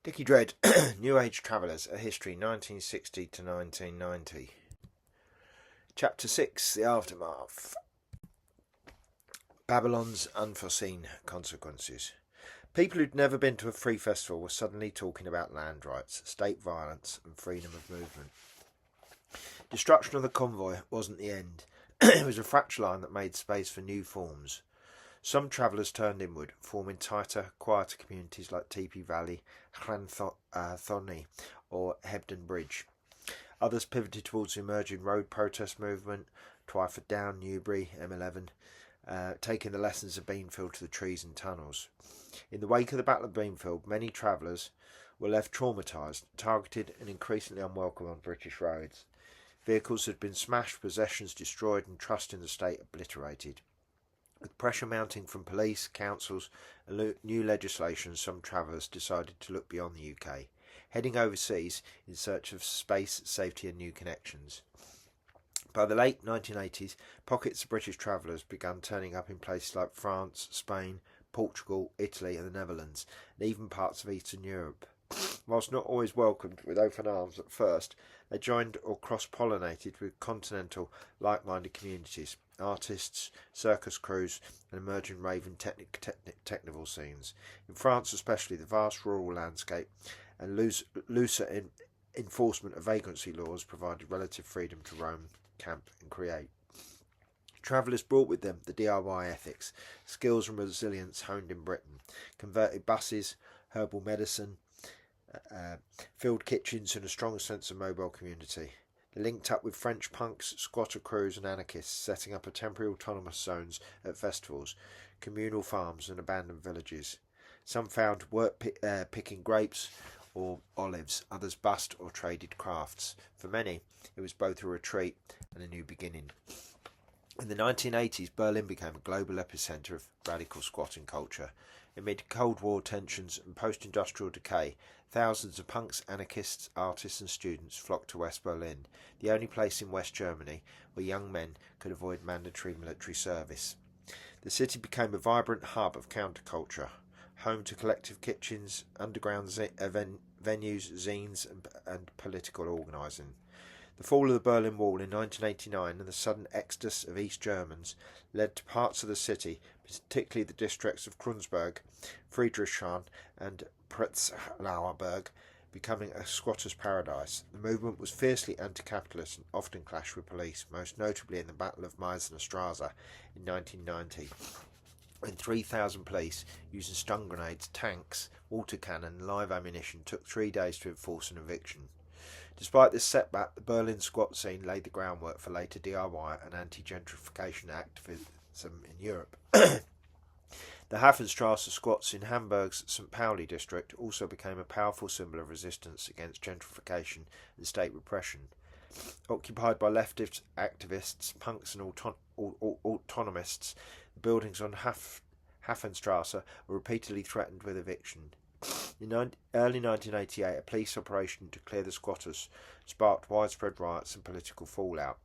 Dickie Dread, New Age Travellers, A History, 1960 to 1990. Chapter 6, The Aftermath. Babylon's Unforeseen Consequences. People who'd never been to a free festival were suddenly talking about land rights, state violence and freedom of movement. Destruction of the convoy wasn't the end. It was a fracture line that made space for new forms. Some travellers turned inward, forming tighter, quieter communities like Teepee Valley, Llanthony or Hebden Bridge. Others pivoted towards the emerging road protest movement, Twyford Down, Newbury, M11, taking the lessons of Beanfield to the trees and tunnels. In the wake of the Battle of Beanfield, many travellers were left traumatised, targeted and increasingly unwelcome on British roads. Vehicles had been smashed, possessions destroyed and trust in the state obliterated. With pressure mounting from police, councils and new legislation, some travellers decided to look beyond the UK, heading overseas in search of space, safety and new connections. By the late 1980s, pockets of British travellers began turning up in places like France, Spain, Portugal, Italy and the Netherlands, and even parts of Eastern Europe. Whilst not always welcomed with open arms at first, they joined or cross-pollinated with continental, like-minded communities, artists, circus crews and emerging rave and technical scenes. In France especially, the vast rural landscape and looser enforcement of vagrancy laws provided relative freedom to roam, camp and create. Travellers brought with them the DIY ethics, skills and resilience honed in Britain, converted buses, herbal medicine, field kitchens and a strong sense of mobile community. They linked up with French punks, squatter crews and anarchists, setting up a temporary autonomous zones at festivals, communal farms and abandoned villages. Some found work picking grapes or olives, others bussed or traded crafts. For many, it was both a retreat and a new beginning. In the 1980s, Berlin became a global epicentre of radical squatting culture. Amid Cold War tensions and post-industrial decay, thousands of punks, anarchists, artists and students flocked to West Berlin, the only place in West Germany where young men could avoid mandatory military service. The city became a vibrant hub of counterculture, home to collective kitchens, underground venues, zines and political organising. The fall of the Berlin Wall in 1989 and the sudden exodus of East Germans led to parts of the city, particularly the districts of Kreuzberg, Friedrichshain and Prenzlauer Berg, becoming a squatter's paradise. The movement was fiercely anti-capitalist and often clashed with police, most notably in the Battle of Meißner Straße in 1990. When 3,000 police, using stun grenades, tanks, water cannon and live ammunition, took 3 days to enforce an eviction. Despite this setback, the Berlin squat scene laid the groundwork for later DIY and anti-gentrification activism in Europe. The Hafenstrasse squats in Hamburg's St. Pauli district also became a powerful symbol of resistance against gentrification and state repression. Occupied by leftist activists, punks and autonomists, the buildings on Hafenstrasse were repeatedly threatened with eviction. In early 1988, a police operation to clear the squatters sparked widespread riots and political fallout,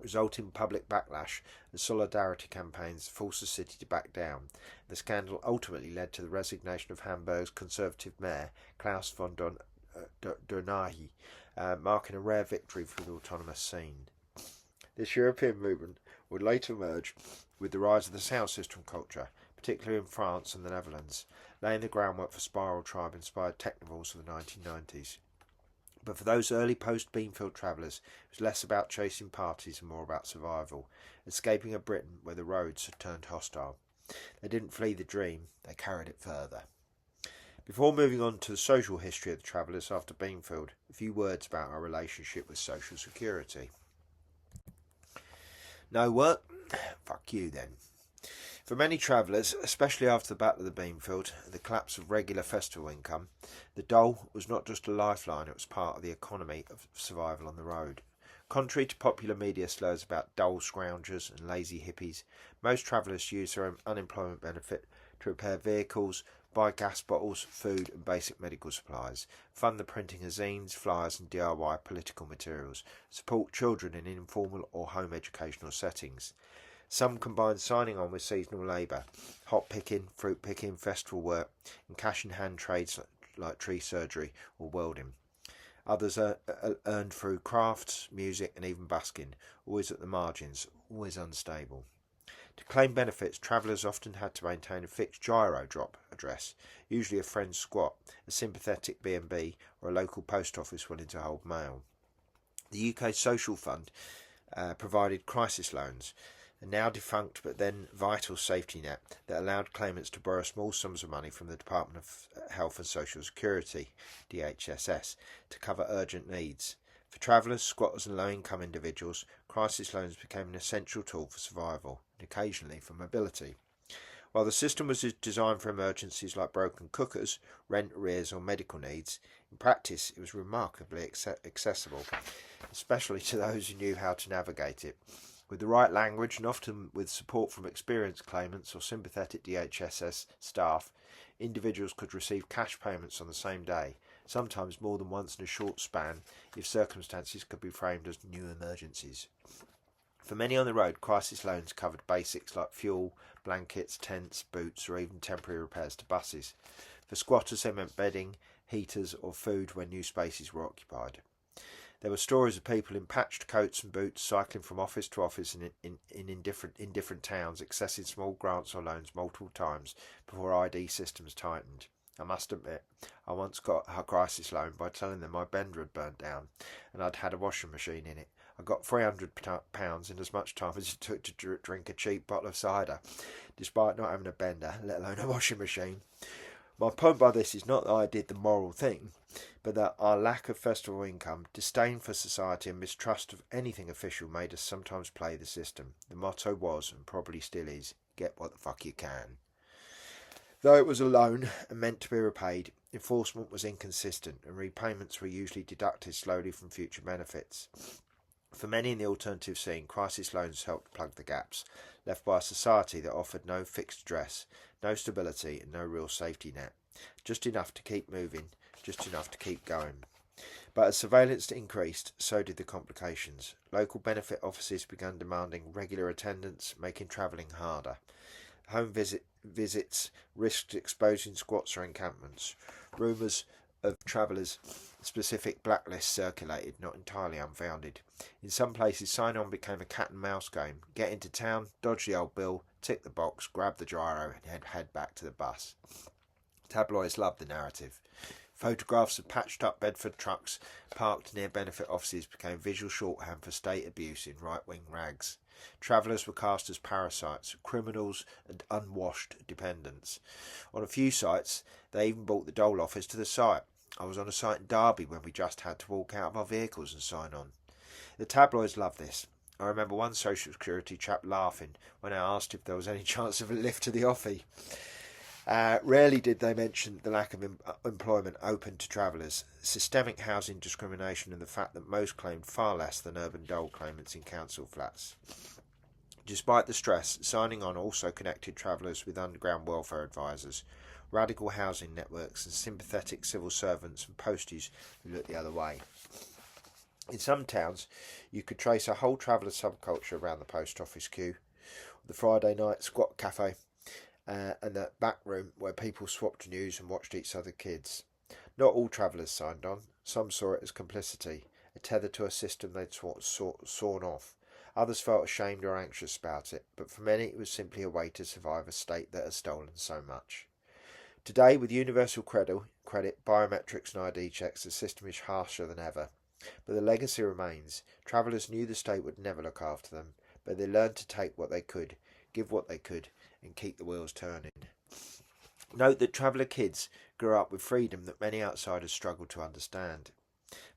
resulting in public backlash and solidarity campaigns forced the city to back down. The scandal ultimately led to the resignation of Hamburg's Conservative mayor, Klaus von Donahi, marking a rare victory for the autonomous scene. This European movement would later emerge with the rise of the sound system culture, particularly in France and the Netherlands, laying the groundwork for Spiral Tribe-inspired technovals of the 1990s. But for those early post-Beanfield travellers, it was less about chasing parties and more about survival, escaping a Britain where the roads had turned hostile. They didn't flee the dream, they carried it further. Before moving on to the social history of the travellers after Beanfield, a few words about our relationship with social security. No work? Fuck you then. For many travellers, especially after the Battle of the Beanfield and the collapse of regular festival income, the dole was not just a lifeline, it was part of the economy of survival on the road. Contrary to popular media slurs about dull scroungers and lazy hippies, most travellers use their unemployment benefit to repair vehicles, buy gas bottles, food and basic medical supplies, fund the printing of zines, flyers and DIY political materials, support children in informal or home educational settings. Some combine signing on with seasonal labour, hot picking, fruit picking, festival work, and cash in hand trades like tree surgery or welding. Others are earned through crafts, music and even busking, always at the margins, always unstable. To claim benefits, travellers often had to maintain a fixed gyro drop address, usually a friend's squat, a sympathetic B&B or a local post office willing to hold mail. The UK Social Fund provided crisis loans, a now defunct but then vital safety net that allowed claimants to borrow small sums of money from the Department of Health and Social Security, DHSS, to cover urgent needs. For travellers, squatters and low-income individuals, crisis loans became an essential tool for survival, and occasionally for mobility. While the system was designed for emergencies like broken cookers, rent arrears or medical needs, in practice it was remarkably accessible, especially to those who knew how to navigate it. With the right language and often with support from experienced claimants or sympathetic DHSS staff, individuals could receive cash payments on the same day, sometimes more than once in a short span if circumstances could be framed as new emergencies. For many on the road, crisis loans covered basics like fuel, blankets, tents, boots or even temporary repairs to buses. For squatters they meant bedding, heaters or food when new spaces were occupied. There were stories of people in patched coats and boots cycling from office to office in different towns, accessing small grants or loans multiple times before ID systems tightened. I must admit, I once got a crisis loan by telling them my bender had burnt down and I'd had a washing machine in it. I got £300 in as much time as it took to drink a cheap bottle of cider, despite not having a bender, let alone a washing machine. My point by this is not that I did the moral thing, but that our lack of festival income, disdain for society and mistrust of anything official made us sometimes play the system. The motto was, and probably still is, get what the fuck you can. Though it was a loan and meant to be repaid, enforcement was inconsistent and repayments were usually deducted slowly from future benefits. For many in the alternative scene, crisis loans helped plug the gaps, left by a society that offered no fixed address, no stability and no real safety net. Just enough to keep moving, just enough to keep going. But as surveillance increased, so did the complications. Local benefit offices began demanding regular attendance, making travelling harder. Home visits risked exposing squats or encampments. Rumours of travellers' specific blacklists circulated, not entirely unfounded. In some places, sign-on became a cat and mouse game. Get into town, dodge the old bill, tick the box, grab the gyro and head back to the bus. Tabloids loved the narrative. Photographs of patched up Bedford trucks parked near benefit offices became visual shorthand for state abuse in right-wing rags. Travellers were cast as parasites, criminals and unwashed dependents. On a few sites, they even brought the dole office to the site. I was on a site in Derby when we just had to walk out of our vehicles and sign on. The tabloids loved this. I remember one social security chap laughing when I asked if there was any chance of a lift to the offie. Rarely did they mention the lack of employment open to travellers, systemic housing discrimination and the fact that most claimed far less than urban dole claimants in council flats. Despite the stress, signing on also connected travellers with underground welfare advisors, radical housing networks and sympathetic civil servants and posties who looked the other way. In some towns, you could trace a whole traveller subculture around the post office queue, the Friday night squat cafe, and that back room where people swapped news and watched each other kids. Not all travellers signed on. Some saw it as complicity, a tether to a system they'd sawn off. Others felt ashamed or anxious about it, but for many it was simply a way to survive a state that had stolen so much. Today, with universal credit, biometrics and ID checks, the system is harsher than ever. But the legacy remains. Travellers knew the state would never look after them, but they learned to take what they could, give what they could, and keep the wheels turning. Note that traveller kids grew up with freedom that many outsiders struggled to understand.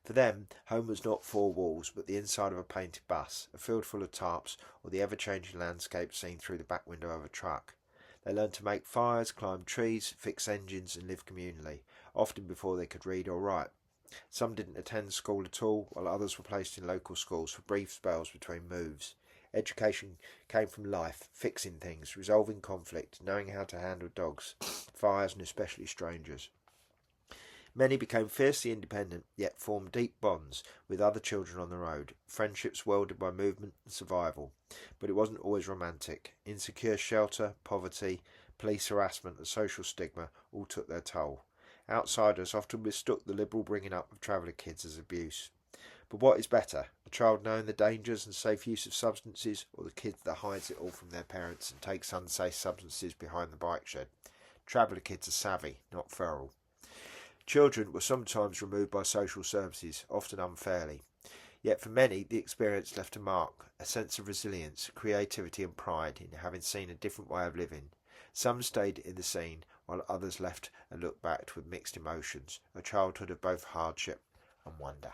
For them, home was not four walls, but the inside of a painted bus, a field full of tarps, or the ever-changing landscape seen through the back window of a truck. They learned to make fires, climb trees, fix engines, and live communally, often before they could read or write. Some didn't attend school at all, while others were placed in local schools for brief spells between moves. Education came from life, fixing things, resolving conflict, knowing how to handle dogs, fires, and especially strangers. Many became fiercely independent, yet formed deep bonds with other children on the road, friendships welded by movement and survival. But it wasn't always romantic. Insecure shelter, poverty, police harassment and social stigma all took their toll. Outsiders often mistook the liberal bringing up of traveller kids as abuse. But what is better, a child knowing the dangers and safe use of substances, or the kid that hides it all from their parents and takes unsafe substances behind the bike shed? Traveller kids are savvy, not feral. Children were sometimes removed by social services, often unfairly. Yet for many, the experience left a mark, a sense of resilience, creativity and pride in having seen a different way of living. Some stayed in the scene, while others left and looked back with mixed emotions, a childhood of both hardship and wonder.